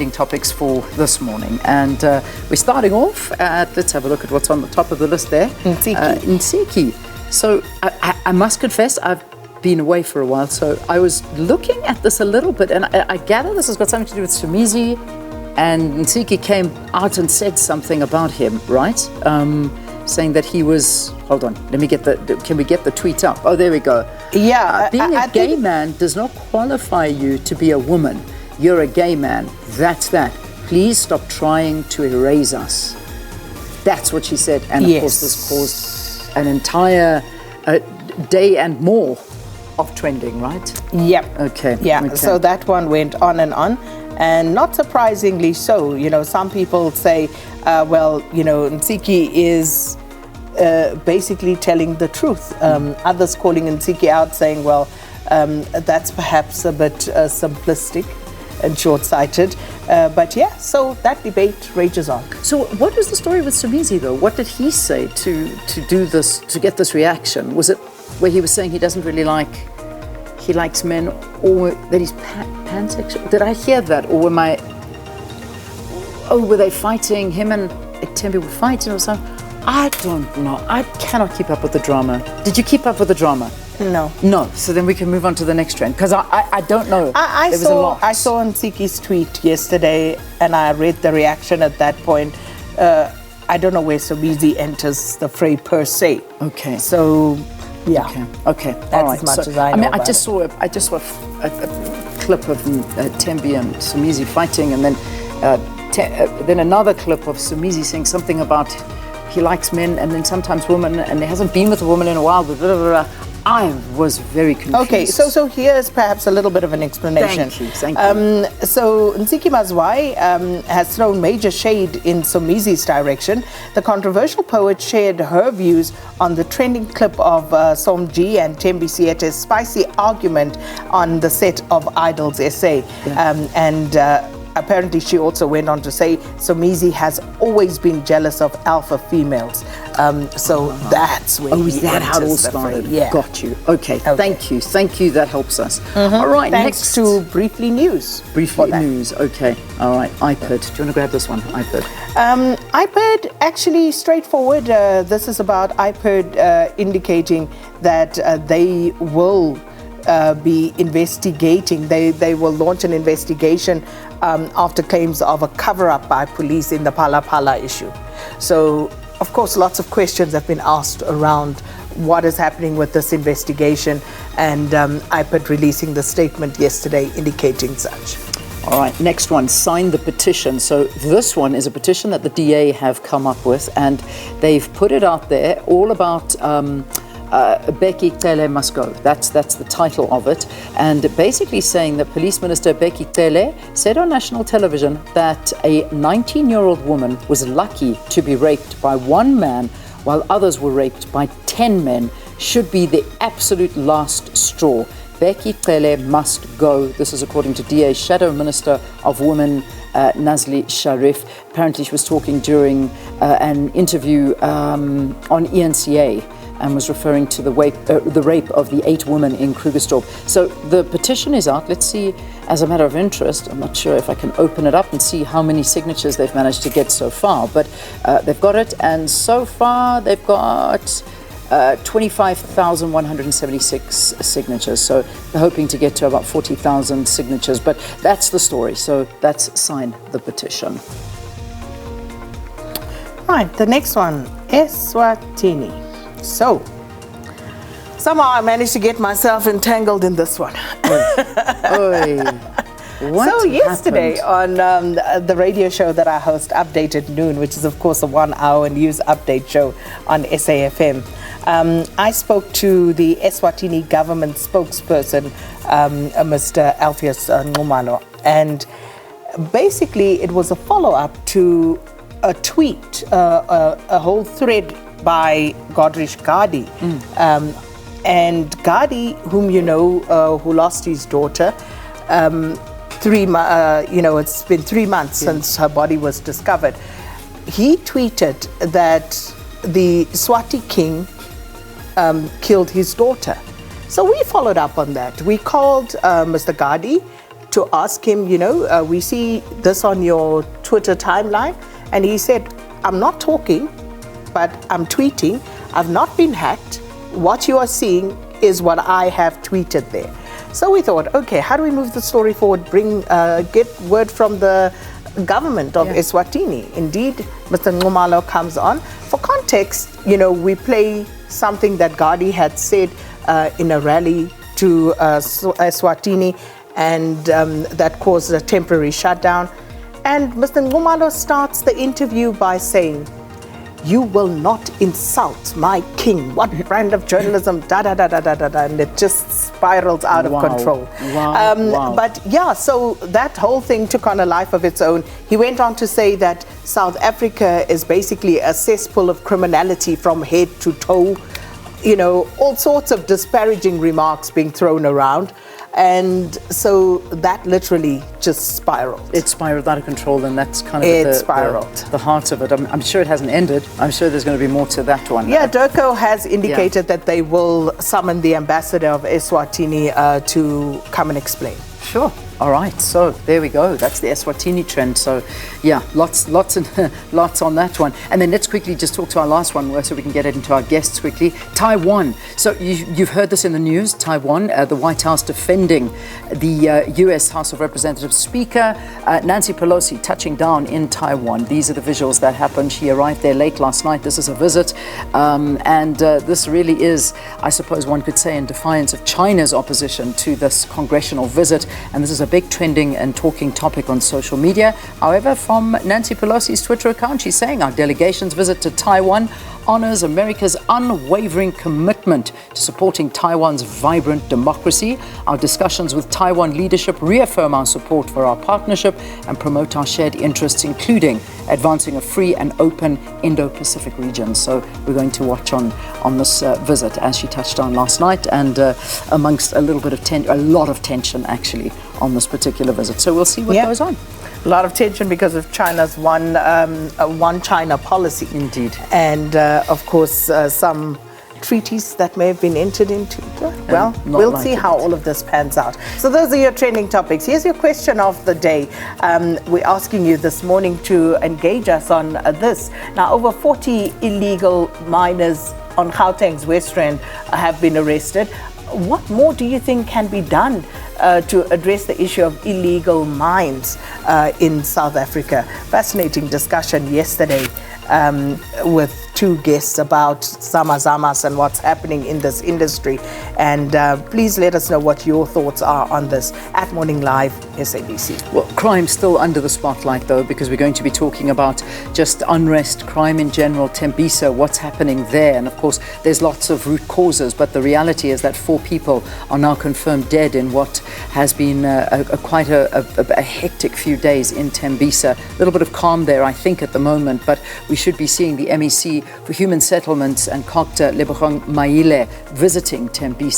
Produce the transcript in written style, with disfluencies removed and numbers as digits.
trending topics for this morning. And we're starting off at, let's have a look at what's on the top of the list there. Ntsiki. So I must confess, I've been away for a while, so I was looking at this a little bit, and I gather this has got something to do with Somizi, and Ntsiki came out and said something about him, right? Saying that he was, hold on, can we get the tweet up? Oh, there we go. Yeah. Being a gay man does not qualify you to be a woman. You're a gay man. That's that. Please stop trying to erase us. That's what she said. And of course, this caused an entire day and more of trending, right? Yep. Okay. Yeah. Okay. So that one went on. And not surprisingly so, some people say, Ntsiki is basically telling the truth. Others calling Ntsiki out saying, that's perhaps a bit simplistic and short-sighted. But yeah, so that debate rages on. So what was the story with Somizi, though? What did he say to do this, to get this reaction? Was it where he was saying he doesn't really he likes men, or that he's pansexual? Did I hear that? Or were they fighting? Him and Tembi were fighting or something? I don't know. I cannot keep up with the drama. Did you keep up with the drama? No. No. So then we can move on to the next trend, because I don't know. I saw Ntsiki's tweet yesterday, and I read the reaction at that point. I don't know where Somizi enters the fray per se. Okay. So, yeah. Okay. That's all right. as much as I know. I just saw a clip of Tembi and Somizi fighting, and then another clip of Somizi saying something about he likes men and then sometimes women, and he hasn't been with a woman in a while. Blah, blah, blah, blah. I was very confused. Okay, so here's perhaps a little bit of an explanation. Thank you. So Ntsiki Mazwai has thrown major shade in Somizi's direction. The controversial poet shared her views on the trending clip of Somji and Tembi Siete's spicy argument on the set of Idol's essay. Yeah. Apparently, she also went on to say Somizi has always been jealous of alpha females. So that's where is that how it all started? Yeah. Got you. Okay. Thank you. That helps us. All right. Thanks next to Briefly News. Briefly News. Okay. All right. iPad. Do you want to grab this one? iPad. iPad, actually straightforward. This is about iPad indicating that they will be investigating. They will launch an investigation after claims of a cover-up by police in the Phala Phala issue. So, of course, lots of questions have been asked around what is happening with this investigation, and iPad releasing the statement yesterday indicating such. All right, next one, sign the petition. So this one is a petition that the DA have come up with, and they've put it out there all about Bheki Cele must go. That's the title of it. And basically saying that Police Minister Bheki Cele said on national television that a 19-year-old woman was lucky to be raped by one man while others were raped by 10 men should be the absolute last straw. Bheki Cele must go. This is according to DA Shadow Minister of Women, Nazli Sharif. Apparently she was talking during an interview on ENCA, and was referring to the rape of the 8 women in Krugersdorp. So the petition is out. Let's see, as a matter of interest, I'm not sure if I can open it up and see how many signatures they've managed to get so far, but they've got it, and so far they've got 25,176 signatures. So they're hoping to get to about 40,000 signatures, but that's the story. So that's sign the petition. Right, the next one, Eswatini. So, somehow I managed to get myself entangled in this one. What yesterday on the radio show that I host, Update at Noon, which is of course a 1-hour news update show on SAFM, I spoke to the Eswatini government spokesperson, Mr. Alpheus Nxumalo, and basically it was a follow-up to a tweet, a whole thread by Godrish Gadi. And Gadi, whom you know, who lost his daughter, it's been 3 months since her body was discovered. He tweeted that the Swati king killed his daughter. So we followed up on that. We called Mr. Gadi to ask him, we see this on your Twitter timeline. And he said, I'm not talking, but I'm tweeting. I've not been hacked. What you are seeing is what I have tweeted there. So we thought, okay, how do we move the story forward? Get word from the government of Eswatini. Indeed, Mr. Nxumalo comes on. For context, we play something that Gadi had said in a rally to Eswatini, and that caused a temporary shutdown. And Mr. Nxumalo starts the interview by saying, "You will not insult my king." What brand of journalism? And it just spirals out of control. Wow. But yeah, so that whole thing took on a life of its own. He went on to say that South Africa is basically a cesspool of criminality from head to toe. All sorts of disparaging remarks being thrown around. And so that literally just spiraled. It spiraled out of control, and that's kind of the heart of it. I'm sure it hasn't ended. I'm sure there's going to be more to that one. Yeah, DIRCO has indicated that they will summon the ambassador of Eswatini to come and explain. Sure. All right, so there we go. That's the Eswatini trend. So, yeah, lots on that one. And then let's quickly just talk to our last one, so we can get into our guests quickly. Taiwan. So you've heard this in the news. Taiwan, the White House defending the U.S. House of Representatives Speaker Nancy Pelosi touching down in Taiwan. These are the visuals that happened. She arrived there late last night. This is a visit, and this really is, I suppose one could say, in defiance of China's opposition to this congressional visit. And this is a big trending and talking topic on social media. However, from Nancy Pelosi's Twitter account, she's saying our delegation's visit to Taiwan honors America's unwavering commitment to supporting Taiwan's vibrant democracy. Our discussions with Taiwan leadership reaffirm our support for our partnership and promote our shared interests, including advancing a free and open Indo-Pacific region. So we're going to watch on this visit as she touched on last night, and amongst a lot of tension actually on this particular visit. So we'll see what goes on. A lot of tension because of China's one China policy. Indeed. And of course, some treaties that may have been entered into. Well, we'll see how all of this pans out. So those are your trending topics. Here's your question of the day. We're asking you this morning to engage us on this. Now, over 40 illegal miners on Gauteng's West Rand have been arrested. What more do you think can be done to address the issue of illegal mines in South Africa? Fascinating discussion yesterday with two guests about Zamazamas and what's happening in this industry. And please let us know what your thoughts are on this at Morning Live SABC. Well, crime's still under the spotlight, though, because we're going to be talking about just unrest, crime in general, Tembisa, what's happening there. And of course, there's lots of root causes, but the reality is that 4 people are now confirmed dead in what has been quite a hectic few days in Tembisa. A little bit of calm there, I think, at the moment, but we should be seeing the MEC for Human Settlements and Dr. Lebogang Maile visiting Tembisa.